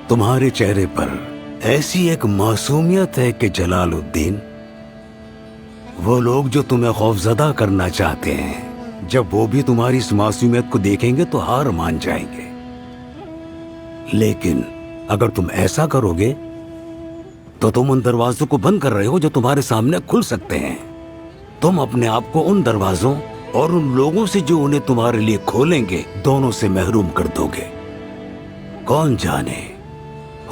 تمہارے چہرے پر ایسی ایک معصومیت ہے کہ جلال الدین، وہ لوگ جو تمہیں خوفزدہ کرنا چاہتے ہیں، جب وہ بھی تمہاری اس معصومیت کو دیکھیں گے تو ہار مان جائیں گے۔ لیکن اگر تم ایسا کرو گے تو تم ان دروازوں کو بند کر رہے ہو جو تمہارے سامنے کھل سکتے ہیں۔ تم اپنے آپ کو ان دروازوں اور ان لوگوں سے جو انہیں تمہارے لیے کھولیں گے، دونوں سے محروم کر دو گے۔ کون جانے،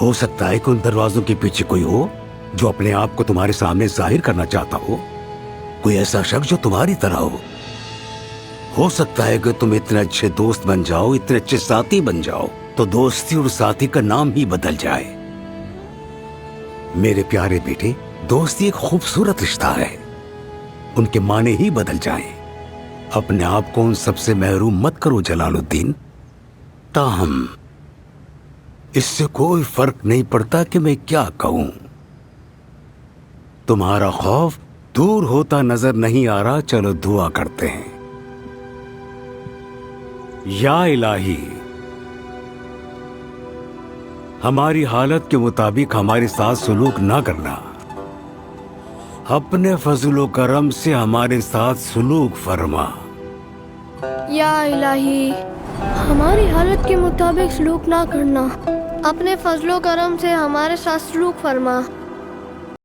ہو سکتا ہے کہ ان دروازوں کے پیچھے کوئی ہو جو اپنے آپ کو تمہارے سامنے ظاہر کرنا چاہتا ہو، کوئی ایسا شخص جو تمہاری طرح ہو سکتا ہے کہ تم اتنے اچھے دوست بن جاؤ، اتنے اچھے ساتھی بن جاؤ تو دوستی اور ساتھی کا نام ہی بدل جائے۔ میرے پیارے بیٹے، دوستی ایک خوبصورت رشتہ ہے، ان کے معنی ہی بدل جائیں۔ اپنے آپ کو ان سب سے محروم مت کرو جلال الدین۔ تاہم اس سے کوئی فرق نہیں پڑتا کہ میں کیا کہوں۔ تمہارا خوف دور ہوتا نظر نہیں آ رہا، چلو دعا کرتے ہیں۔ یا الہی، ہماری حالت کے مطابق ہمارے ساتھ سلوک نہ کرنا، اپنے فضل و کرم سے ہمارے ساتھ سلوک فرما۔ یا الہی، ہماری حالت کے مطابق سلوک نہ کرنا، اپنے فضل و کرم سے ہمارے ساتھ سلوک فرما۔